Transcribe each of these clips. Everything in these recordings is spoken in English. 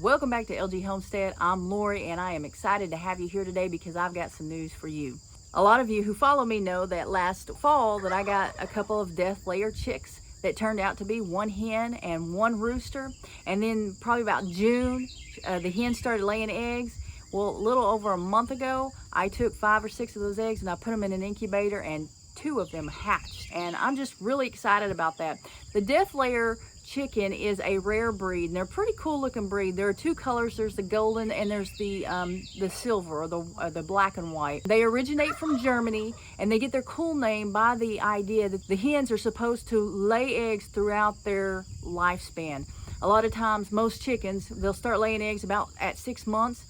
Welcome back to LG Homestead. I'm Lorie and I am excited to have you here today because I've got some news for you. A lot of you who follow me know that last fall that I got a couple of death layer chicks that turned out to be one hen and one rooster. And then probably about June, the hen started laying eggs. Well, a little over a month ago, I took 5 or 6 of those eggs and I put them in an incubator and 2 of them hatched. And I'm just really excited about that. The death layer chicken is a rare breed and they're a pretty cool looking breed. There are 2 colors. There's the golden and there's the silver, or the black and white. They originate from Germany and they get their cool name by the idea that the hens are supposed to lay eggs throughout their lifespan. A lot of times most chickens, they'll start laying eggs about at 6 months,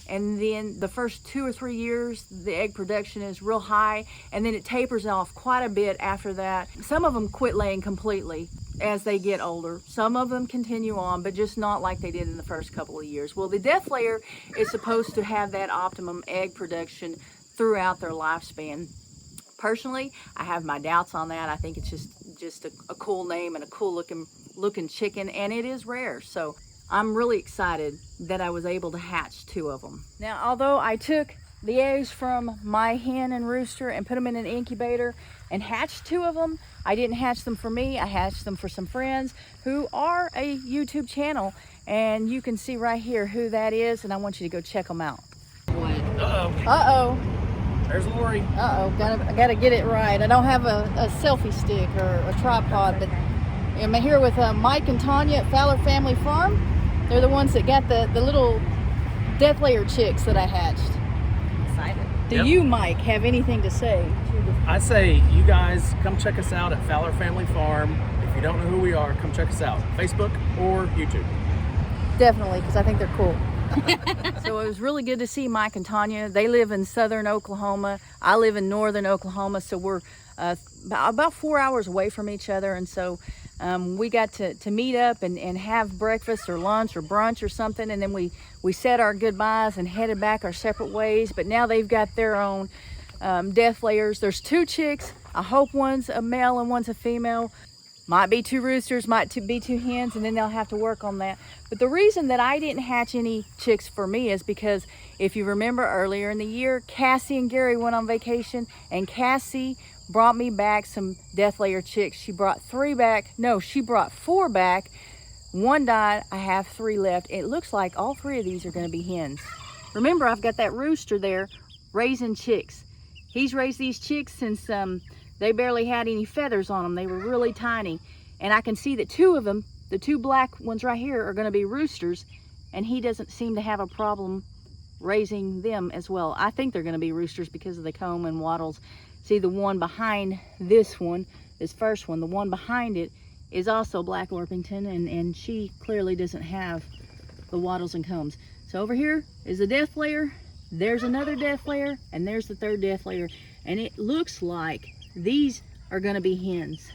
and then the first 2 or 3 years the egg production is real high, and then it tapers off quite a bit after that. Some of them quit laying completely as they get older. Some of them continue on, but just not like they did in the first couple of years. Well, the death layer is supposed to have that optimum egg production throughout their lifespan. Personally, I have my doubts on that. I think it's just a cool name and a cool looking chicken, and it is rare. So I'm really excited that I was able to hatch 2 of them. Now, although I took the eggs from my hen and rooster and put them in an incubator and hatched 2 of them, I didn't hatch them for me. I hatched them for some friends who are a YouTube channel, and you can see right here who that is, and I want you to go check them out. Uh-oh. There's Lorie. Uh-oh, gotta get it right. I don't have a selfie stick or a tripod, but I'm here with Mike and Tanya at fowlerfamilyfarm. They're the ones that got the little death layer chicks that I hatched. Excited. Do you, Mike, have anything to say? I say you guys come check us out at Fowler Family Farm. If you don't know who we are, come check us out. Facebook or YouTube. Definitely, because I think they're cool. So it was really good to see Mike and Tanya. They live in southern Oklahoma. I live in northern Oklahoma, so we're about 4 hours away from each other, and so we got to meet up and have breakfast or lunch or brunch or something, and then we said our goodbyes and headed back our separate ways. But now they've got their own death layers. There's 2 chicks. I hope one's a male and one's a female. Might be 2 roosters, might be 2 hens, and then they'll have to work on that. But the reason that I didn't hatch any chicks for me is because if you remember earlier in the year, Cassie and Gary went on vacation, and Cassie brought me back some death layer chicks. She brought 3 back. No, she brought 4 back. 1 died. I have 3 left. It looks like all 3 of these are going to be hens. Remember, I've got that rooster there raising chicks. He's raised these chicks since they barely had any feathers on them. They were really tiny. And I can see that 2 of them, the 2 black ones right here, are going to be roosters, and he doesn't seem to have a problem raising them as well. I think they're going to be roosters because of the comb and wattles. See, the one behind this first one, the one behind it is also Black Orpington, and she clearly doesn't have the wattles and combs. So over here is the death layer, there's another death layer, and there's the 3rd death layer, and it looks like these are going to be hens.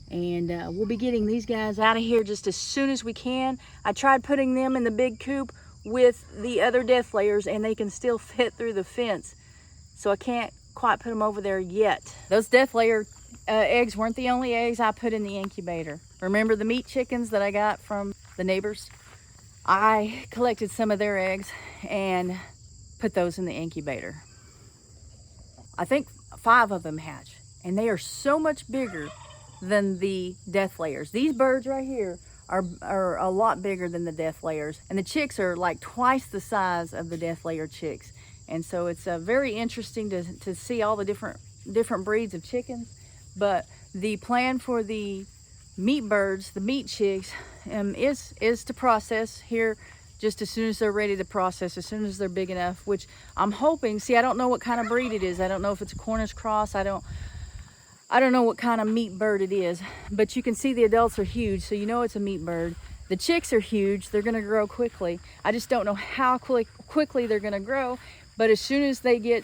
And we'll be getting these guys out of here just as soon as we can. I tried putting them in the big coop with the other death layers, and they can still fit through the fence, so I can't quite put them over there yet. Those death layer eggs weren't the only eggs I put in the incubator. Remember the meat chickens that I got from the neighbors? I collected some of their eggs and put those in the incubator. I think 5 of them hatched, and they are so much bigger than the death layers. These birds right here are a lot bigger than the death layers, and the chicks are like twice the size of the death layer chicks. And so it's very interesting to see all the different breeds of chickens. But the plan for the meat birds, the meat chicks, is to process here just as soon as they're ready to process, as soon as they're big enough, which I'm hoping. See, I don't know what kind of breed it is. I don't know if it's a Cornish cross. I don't know what kind of meat bird it is, but you can see the adults are huge, so you know it's a meat bird. The chicks are huge. They're going to grow quickly. I just don't know how quickly they're going to grow, but as soon as they get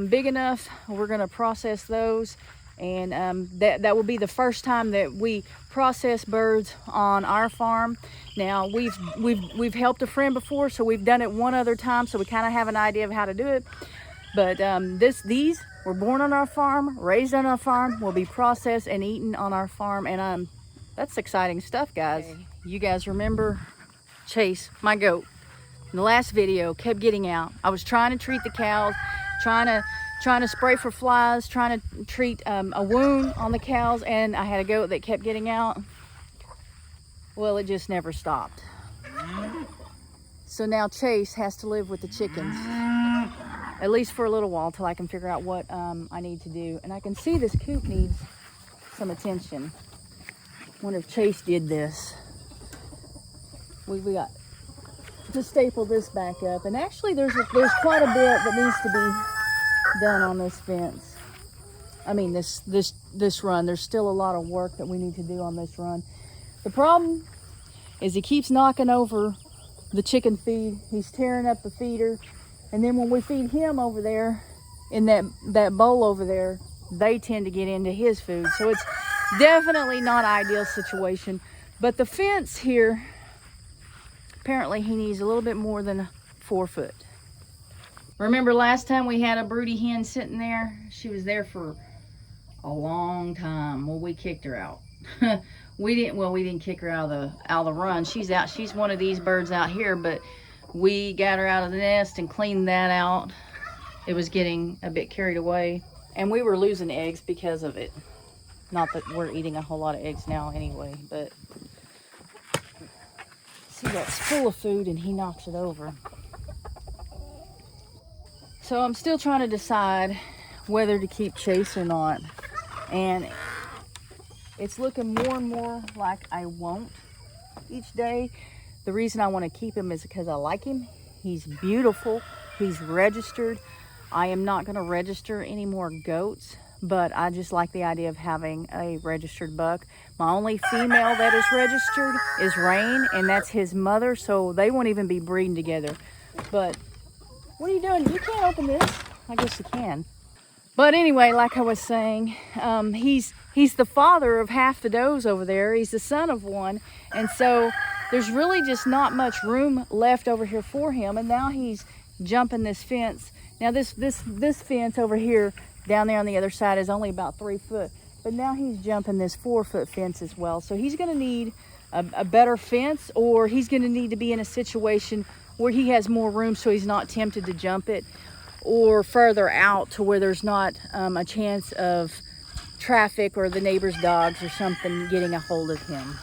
big enough, we're going to process those. And that will be the first time that we process birds on our farm. Now we've helped a friend before, so we've done it one other time, so we kind of have an idea of how to do it. But these were born on our farm, raised on our farm, will be processed and eaten on our farm, and that's exciting stuff, guys. You guys remember Chase, my goat, in the last video kept getting out. I was trying to treat the cows, trying to spray for flies, trying to treat a wound on the cows, and I had a goat that kept getting out. Well, it just never stopped. So now Chase has to live with the chickens, at least for a little while, till I can figure out what I need to do. And I can see this coop needs some attention. Wonder if Chase did this. We got to staple this back up, and actually there's quite a bit that needs to be done on this fence. I mean this run. There's still a lot of work that we need to do on this run. The problem is he keeps knocking over the chicken feed. He's tearing up the feeder, and then when we feed him over there in that bowl over there, they tend to get into his food. So it's definitely not an ideal situation. But the fence here, apparently he needs a little bit more than 4 foot. Remember last time we had a broody hen sitting there? She was there for a long time. Well, we kicked her out. we didn't kick her out of the run. She's out. She's one of these birds out here, but we got her out of the nest and cleaned that out. It was getting a bit carried away, and we were losing eggs because of it. Not that we're eating a whole lot of eggs now anyway, but see, that's full of food and he knocks it over. So I'm still trying to decide whether to keep Chase or not, and it's looking more and more like I won't each day. The reason I want to keep him is because I like him. He's beautiful. He's registered. I am not going to register any more goats, but I just like the idea of having a registered buck. My only female that is registered is Rain, and that's his mother, so they won't even be breeding together. But what are you doing? You can't open this. I guess you can. But anyway, like I was saying, he's the father of half the does over there. He's the son of one, and so there's really just not much room left over here for him. And now he's jumping this fence. Now this fence over here, down there on the other side, is only about 3 foot, but now he's jumping this 4 foot fence as well. So he's going to need a better fence, or he's going to need to be in a situation where he has more room so he's not tempted to jump it, or further out to where there's not a chance of traffic or the neighbor's dogs or something getting a hold of him.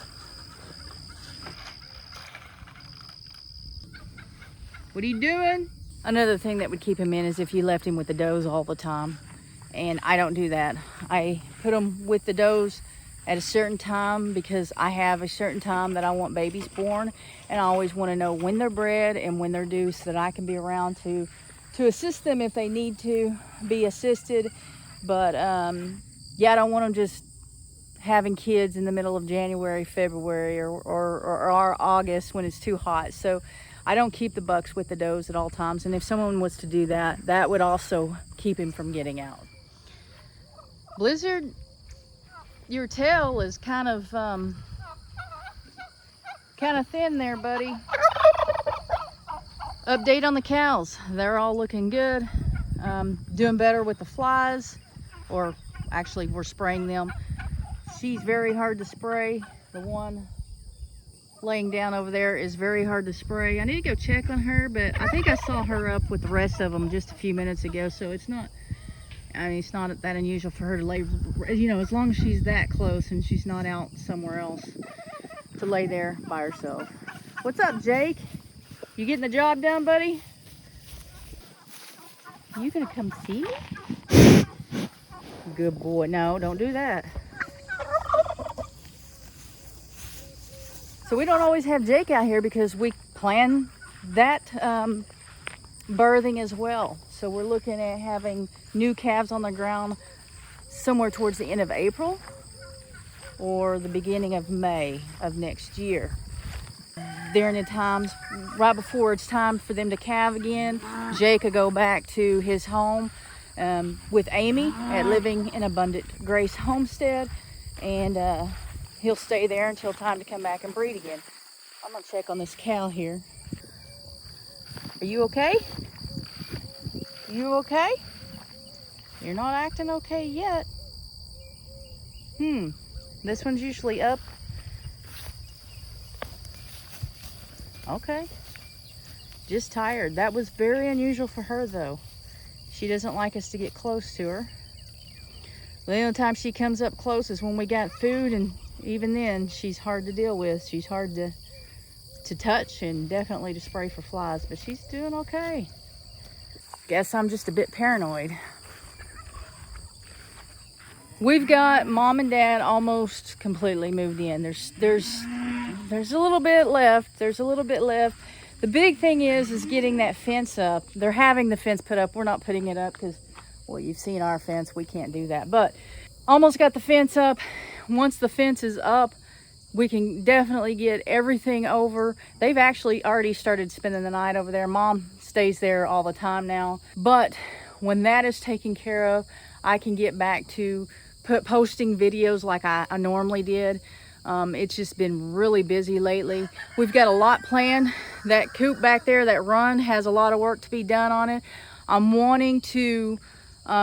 What are you doing? Another thing that would keep him in is if you left him with the does all the time. And I don't do that. I put them with the does at a certain time because I have a certain time that I want babies born, and I always want to know when they're bred and when they're due so that I can be around to assist them if they need to be assisted. But yeah, I don't want them just having kids in the middle of January, February, or August when it's too hot. So I don't keep the bucks with the does at all times, and if someone was to do that, that would also keep him from getting out. Blizzard, your tail is kind of thin there, buddy. Update on the cows. They're all looking good. Doing better with the flies, or actually we're spraying them. She's very hard to spray. The one laying down over there is very hard to spray. I need to go check on her, but I think I saw her up with the rest of them just a few minutes ago, so it's not, I mean, it's not that unusual for her to lay, you know, as long as she's that close and she's not out somewhere else, to lay there by herself. What's up, Jake? You getting the job done, buddy? You gonna come see me? Good boy. No, don't do that. So we don't always have Jake out here because we plan that birthing as well. So we're looking at having new calves on the ground somewhere towards the end of April or the beginning of May of next year. During the times right before it's time for them to calve again, Jake could go back to his home with Amy at Living in Abundant Grace Homestead, and he'll stay there until time to come back and breed again. I'm gonna check on this cow here. Are you okay? You okay? You're not acting okay yet. This one's usually up. Okay. Just tired. That was very unusual for her though. She doesn't like us to get close to her. The only time she comes up close is when we got food, and even then she's hard to deal with. She's hard to touch and definitely to spray for flies, but she's doing okay. Guess I'm just a bit paranoid. We've got Mom and Dad almost completely moved in. There's a little bit left. There's a little bit left. The big thing is getting that fence up. They're having the fence put up. We're not putting it up because, well, you've seen our fence. We can't do that. But almost got the fence up. Once the fence is up, we can definitely get everything over. They've actually already started spending the night over there. Mom stays there all the time now. But when that is taken care of, I can get back to posting videos like I normally did. It's just been really busy lately. We've got a lot planned. That coop back there, that run, has a lot of work to be done on it. I'm wanting to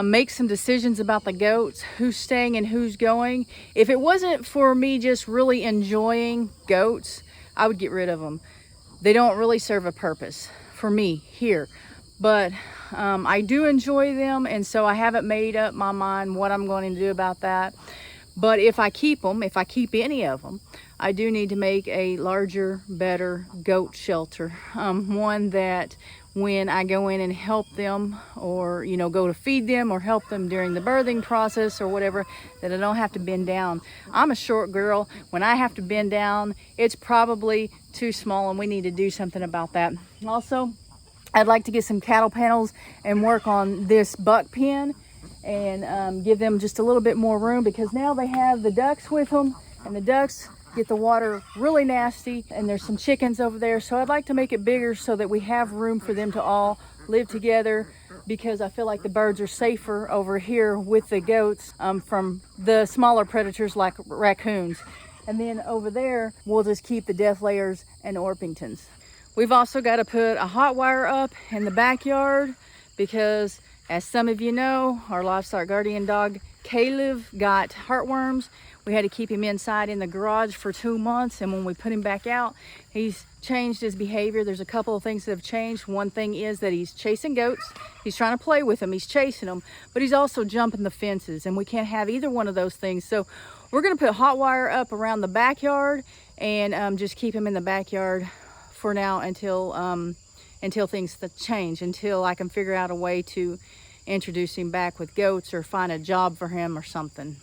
make some decisions about the goats, who's staying and who's going. If it wasn't for me just really enjoying goats, I would get rid of them. They don't really serve a purpose for me here. But I do enjoy them, and so I haven't made up my mind what I'm going to do about that. But if I keep them, if I keep any of them, I do need to make a larger, better goat shelter. One that when I go in and help them, or go to feed them or help them during the birthing process or whatever, that I don't have to bend down. I'm a short girl. When I have to bend down, it's probably too small, and we need to do something about that. Also, I'd like to get some cattle panels and work on this buck pen and give them just a little bit more room, because now they have the ducks with them, and the ducks get the water really nasty, and there's some chickens over there. So I'd like to make it bigger so that we have room for them to all live together, because I feel like the birds are safer over here with the goats from the smaller predators like raccoons. And then over there, we'll just keep the death layers and Orpingtons. We've also got to put a hot wire up in the backyard because, as some of you know, our livestock guardian dog, Caleb, got heartworms. We had to keep him inside in the garage for 2 months, and when we put him back out, he's changed his behavior. There's a couple of things that have changed. One thing is that he's chasing goats. He's trying to play with them. He's chasing them, but he's also jumping the fences, and we can't have either one of those things. So we're going to put hot wire up around the backyard and just keep him in the backyard for now until things change, until I can figure out a way to introduce him back with goats or find a job for him or something.